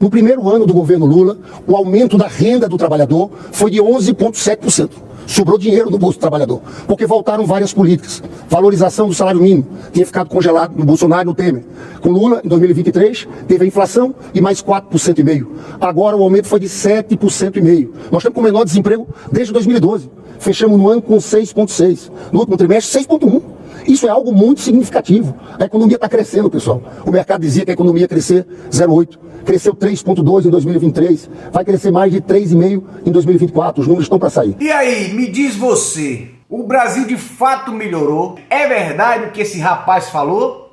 No primeiro ano do governo Lula, o aumento da renda do trabalhador foi de 11,7%. Sobrou dinheiro no bolso do trabalhador, porque voltaram várias políticas. Valorização do salário mínimo, tinha ficado congelado no Bolsonaro e no Temer. Com Lula, em 2023, teve a inflação e mais 4,5%. Agora o aumento foi de 7,5%. Nós estamos com o menor desemprego desde 2012. Fechamos no ano com 6,6%. No último trimestre, 6,1%. Isso é algo muito significativo. A economia está crescendo, pessoal. O mercado dizia que a economia ia crescer 0,8%. Cresceu 3,2% em 2023. Vai crescer mais de 3,5% em 2024. Os números estão para sair. E aí, me diz você, o Brasil de fato melhorou? É verdade o que esse rapaz falou?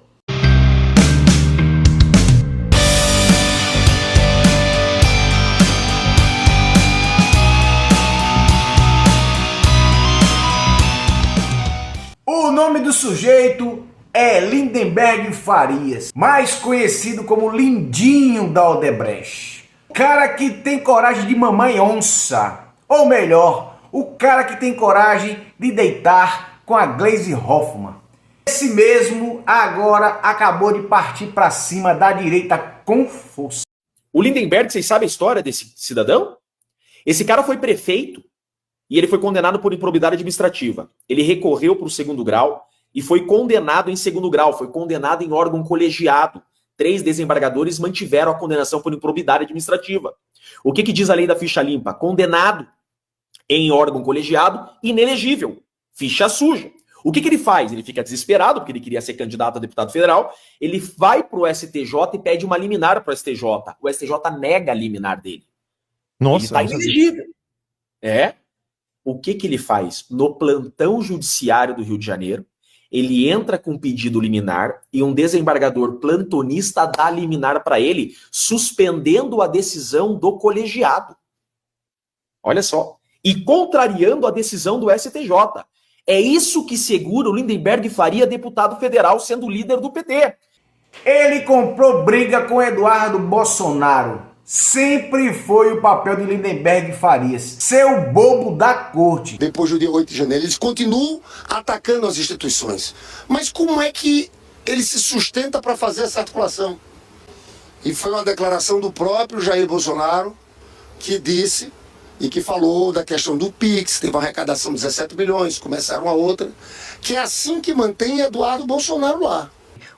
O nome do sujeito é Lindenberg Farias, mais conhecido como Lindinho da Odebrecht. O cara que tem coragem de mamãe onça, ou melhor, o cara que tem coragem de deitar com a Gleisi Hoffmann. Esse mesmo agora acabou de partir para cima da direita com força. O Lindenberg, vocês sabem a história desse cidadão? Esse cara foi prefeito e ele foi condenado por improbidade administrativa. Ele recorreu para o segundo grau e foi condenado em segundo grau, foi condenado em órgão colegiado. 3 desembargadores mantiveram a condenação por improbidade administrativa. O que diz a lei da ficha limpa? Condenado em órgão colegiado, inelegível. Ficha suja. O que ele faz? Ele fica desesperado, porque ele queria ser candidato a deputado federal. Ele vai para o STJ e pede uma liminar para o STJ. O STJ nega a liminar dele. Nossa, ele está inelegível. É. O que ele faz? No plantão judiciário do Rio de Janeiro, ele entra com pedido liminar e um desembargador plantonista dá liminar para ele, suspendendo a decisão do colegiado. Olha só. E contrariando a decisão do STJ. É isso que segura o Lindenberg Faria, deputado federal, sendo líder do PT. Ele comprou briga com Eduardo Bolsonaro. Sempre foi o papel de Lindenberg Farias, ser o bobo da corte. Depois do dia 8 de janeiro, eles continuam atacando as instituições. Mas como é que ele se sustenta para fazer essa articulação? E foi uma declaração do próprio Jair Bolsonaro que disse e que falou da questão do Pix, teve uma arrecadação de 17 milhões, começaram a outra, que é assim que mantém Eduardo Bolsonaro lá.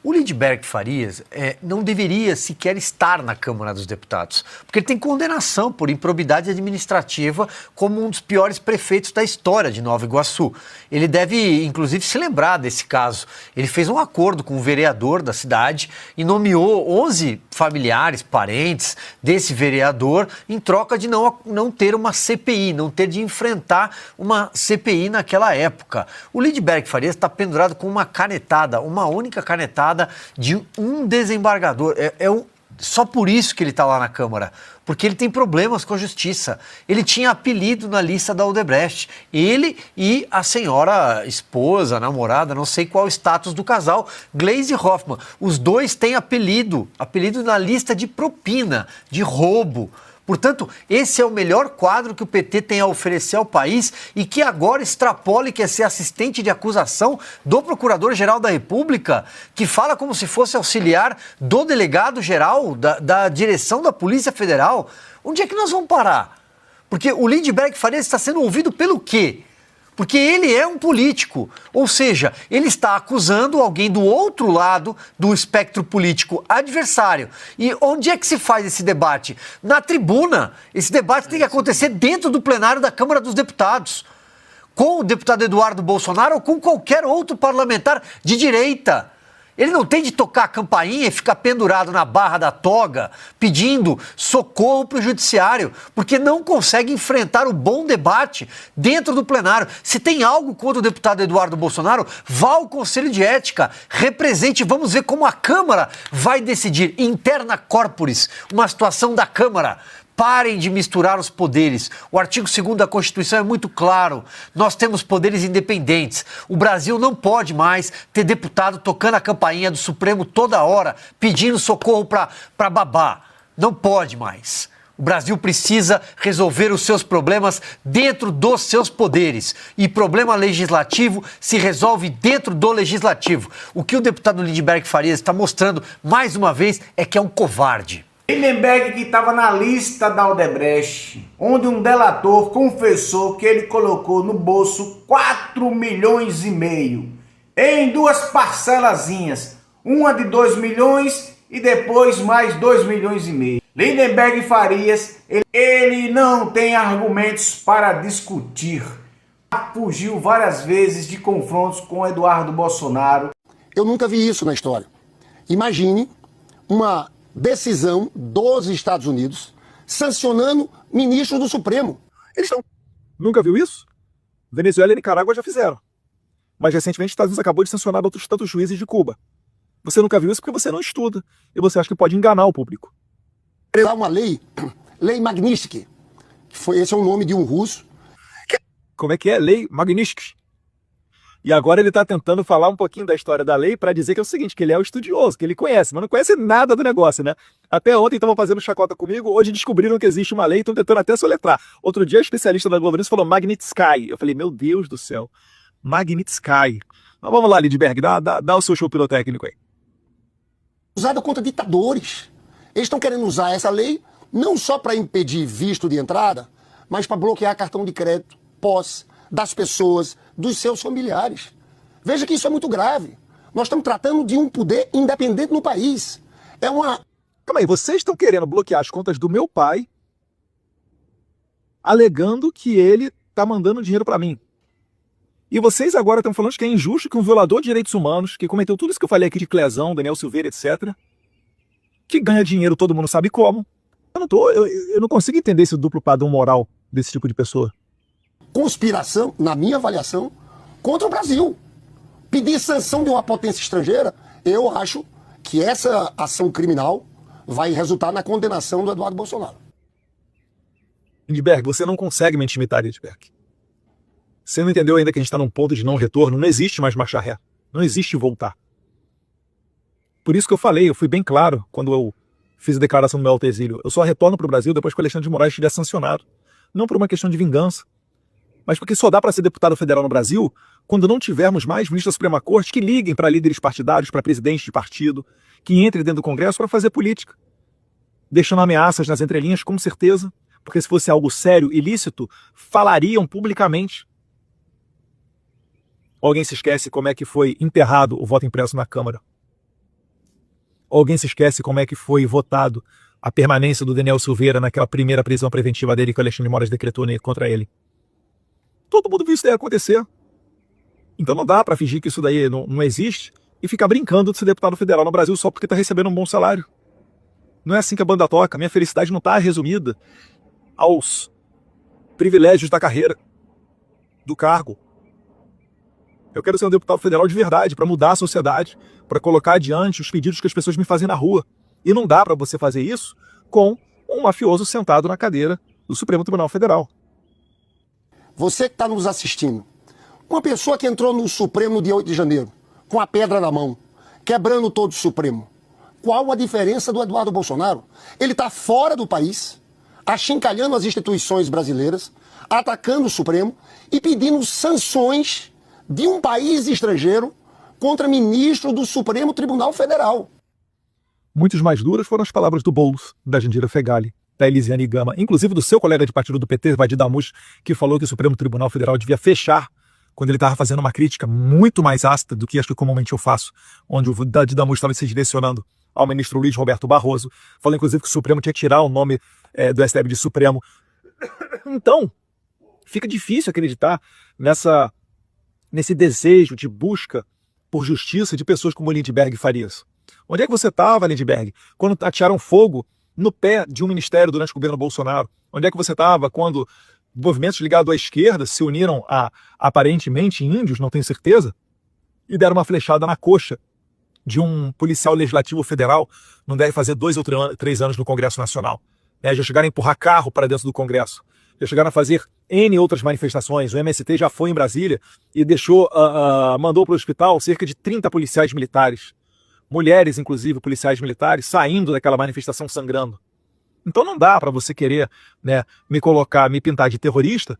O Lindenberg Farias não deveria sequer estar na Câmara dos Deputados, porque ele tem condenação por improbidade administrativa como um dos piores prefeitos da história de Nova Iguaçu. Ele deve, inclusive, se lembrar desse caso. Ele fez um acordo com o vereador da cidade e nomeou 11 familiares, parentes desse vereador em troca de não ter uma CPI, não ter de enfrentar uma CPI naquela época. O Lindenberg Farias está pendurado com uma canetada, uma única canetada de um desembargador. Só por isso que ele está lá na Câmara, porque ele tem problemas com a justiça. Ele tinha apelido na lista da Odebrecht. Ele e a senhora esposa, namorada, não sei qual o status do casal, Gleisi Hoffmann. Os dois têm apelido na lista de propina, de roubo. Portanto, esse é o melhor quadro que o PT tem a oferecer ao país e que agora extrapola e quer ser assistente de acusação do Procurador-Geral da República, que fala como se fosse auxiliar do delegado-geral da direção da Polícia Federal. Onde é que nós vamos parar? Porque o Lindenberg Farias está sendo ouvido pelo quê? Porque ele é um político, ou seja, ele está acusando alguém do outro lado do espectro político adversário. E onde é que se faz esse debate? Na tribuna. Esse debate tem que acontecer dentro do plenário da Câmara dos Deputados, com o deputado Eduardo Bolsonaro ou com qualquer outro parlamentar de direita. Ele não tem de tocar a campainha e ficar pendurado na barra da toga pedindo socorro para o judiciário, porque não consegue enfrentar o bom debate dentro do plenário. Se tem algo contra o deputado Eduardo Bolsonaro, vá ao Conselho de Ética, represente, vamos ver como a Câmara vai decidir, interna corporis, uma situação da Câmara. Parem de misturar os poderes. O artigo 2º da Constituição é muito claro. Nós temos poderes independentes. O Brasil não pode mais ter deputado tocando a campainha do Supremo toda hora, pedindo socorro para babá. Não pode mais. O Brasil precisa resolver os seus problemas dentro dos seus poderes. E problema legislativo se resolve dentro do legislativo. O que o deputado Lindenberg Farias está mostrando, mais uma vez, é que é um covarde. Lindenberg, que estava na lista da Odebrecht, onde um delator confessou que ele colocou no bolso 4,5 milhões em duas parcelazinhas, uma de 2 milhões e depois mais 2,5 milhões. Lindenberg Farias, ele não tem argumentos para discutir. Fugiu várias vezes de confrontos com Eduardo Bolsonaro. Eu nunca vi isso na história. Imagine uma decisão dos Estados Unidos sancionando ministros do Supremo. Eles estão. Nunca viu isso? Venezuela e Nicarágua já fizeram. Mas recentemente os Estados Unidos acabou de sancionar outros tantos juízes de Cuba. Você nunca viu isso porque você não estuda. E você acha que pode enganar o público. Há uma lei, Lei Magnitsky, esse é o nome de um russo. Como é que é? Lei Magnitsky. E agora ele está tentando falar um pouquinho da história da lei para dizer que é o seguinte, que ele é o estudioso, que ele conhece, mas não conhece nada do negócio, né? Até ontem estavam fazendo chacota comigo, hoje descobriram que existe uma lei e estão tentando até soletrar. Outro dia a especialista da Globo News falou Magnitsky. Eu falei, meu Deus do céu, Magnitsky. Mas vamos lá, Lindbergh, dá o seu show pirotécnico aí. Usada contra ditadores. Eles estão querendo usar essa lei não só para impedir visto de entrada, mas para bloquear cartão de crédito, posse das pessoas, dos seus familiares. Veja que isso é muito grave. Nós estamos tratando de um poder independente no país. É uma... Calma aí, vocês estão querendo bloquear as contas do meu pai, alegando que ele está mandando dinheiro para mim. E vocês agora estão falando que é injusto que um violador de direitos humanos, que cometeu tudo isso que eu falei aqui de Clezão, Daniel Silveira, etc., que ganha dinheiro, todo mundo sabe como. Eu não consigo entender esse duplo padrão moral desse tipo de pessoa. Conspiração, na minha avaliação, contra o Brasil. Pedir sanção de uma potência estrangeira, eu acho que essa ação criminal vai resultar na condenação do Eduardo Bolsonaro. Lindbergh, você não consegue me intimidar, Lindbergh. Você não entendeu ainda que a gente está num ponto de não retorno? Não existe mais marcha ré. Não existe voltar. Por isso que eu falei, eu fui bem claro quando eu fiz a declaração do meu alto exílio. Eu só retorno para o Brasil depois que o Alexandre de Moraes estiver sancionado. Não por uma questão de vingança, mas porque só dá para ser deputado federal no Brasil quando não tivermos mais ministros da Suprema Corte que liguem para líderes partidários, para presidentes de partido, que entrem dentro do Congresso para fazer política. Deixando ameaças nas entrelinhas, com certeza, porque se fosse algo sério, ilícito, falariam publicamente. Alguém se esquece como é que foi enterrado o voto impresso na Câmara? Alguém se esquece como é que foi votado a permanência do Daniel Silveira naquela primeira prisão preventiva dele que o Alexandre de Moraes decretou contra ele? Todo mundo viu isso daí acontecer. Então não dá para fingir que isso daí não existe e ficar brincando de ser deputado federal no Brasil só porque está recebendo um bom salário. Não é assim que a banda toca. Minha felicidade não está resumida aos privilégios da carreira, do cargo. Eu quero ser um deputado federal de verdade, para mudar a sociedade, para colocar adiante os pedidos que as pessoas me fazem na rua. E não dá para você fazer isso com um mafioso sentado na cadeira do Supremo Tribunal Federal. Você que está nos assistindo, uma pessoa que entrou no Supremo no dia 8 de janeiro, com a pedra na mão, quebrando todo o Supremo, qual a diferença do Eduardo Bolsonaro? Ele está fora do país, achincalhando as instituições brasileiras, atacando o Supremo e pedindo sanções de um país estrangeiro contra ministro do Supremo Tribunal Federal. Muitas mais duras foram as palavras do Boulos, da Jandira Fegali, da Elisiane Gama, inclusive do seu colega de partido do PT, Vadir Damus, que falou que o Supremo Tribunal Federal devia fechar quando ele estava fazendo uma crítica muito mais ácida do que acho que comumente eu faço, onde o Vadir Damus estava se direcionando ao ministro Luiz Roberto Barroso, falou inclusive que o Supremo tinha que tirar o nome do STF de Supremo. Então, fica difícil acreditar nesse desejo de busca por justiça de pessoas como Lindbergh Farias. Onde é que você estava, Lindbergh, quando atearam fogo no pé de um ministério durante o governo Bolsonaro? Onde é que você estava quando movimentos ligados à esquerda se uniram a, aparentemente, índios, não tenho certeza, e deram uma flechada na coxa de um policial legislativo federal, não deve fazer 2 ou 3 anos no Congresso Nacional. Já chegaram a empurrar carro para dentro do Congresso. Já chegaram a fazer N outras manifestações. O MST já foi em Brasília e mandou para o hospital cerca de 30 policiais militares. Mulheres, inclusive, policiais militares, saindo daquela manifestação sangrando. Então não dá para você querer me pintar de terrorista,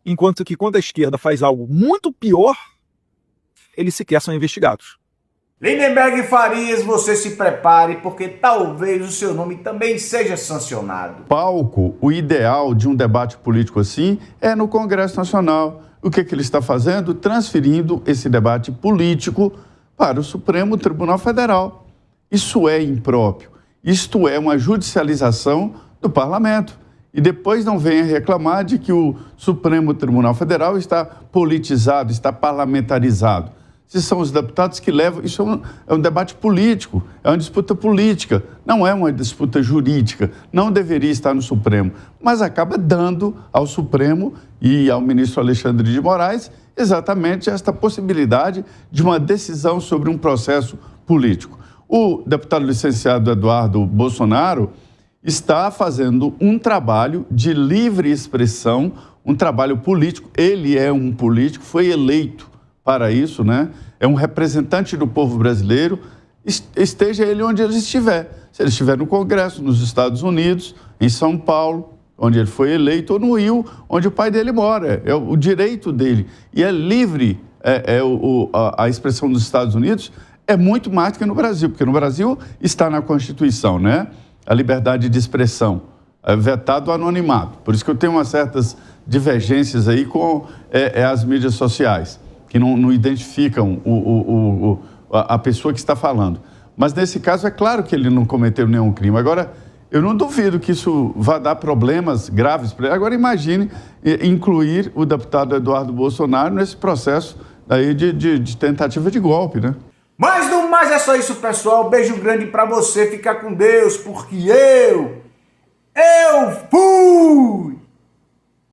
enquanto que quando a esquerda faz algo muito pior, eles sequer são investigados. Lindenberg Farias, você se prepare, porque talvez o seu nome também seja sancionado. Palco, o ideal de um debate político assim é no Congresso Nacional. O que ele está fazendo? Transferindo esse debate político para o Supremo Tribunal Federal. Isso é impróprio. Isto é uma judicialização do parlamento. E depois não venha reclamar de que o Supremo Tribunal Federal está politizado, está parlamentarizado. Se são os deputados que levam... Isso é um debate político, é uma disputa política, não é uma disputa jurídica, não deveria estar no Supremo, mas acaba dando ao Supremo e ao ministro Alexandre de Moraes exatamente esta possibilidade de uma decisão sobre um processo político. O deputado licenciado Eduardo Bolsonaro está fazendo um trabalho de livre expressão, um trabalho político. Ele é um político, foi eleito para isso, né? É um representante do povo brasileiro, esteja ele onde ele estiver. Se ele estiver no Congresso, nos Estados Unidos, em São Paulo, onde ele foi eleito, ou no Rio, onde o pai dele mora. É o direito dele. E é livre a expressão dos Estados Unidos é muito mais do que no Brasil, porque no Brasil está na Constituição, né? A liberdade de expressão, vetado o anonimato. Por isso que eu tenho umas certas divergências aí com as mídias sociais, que não identificam a pessoa que está falando. Mas nesse caso é claro que ele não cometeu nenhum crime. Agora, eu não duvido que isso vá dar problemas graves para ele. Agora imagine incluir o deputado Eduardo Bolsonaro nesse processo aí de tentativa de golpe, né? Mas no mais é só isso, pessoal. Beijo grande pra você. Fica com Deus, porque eu fui!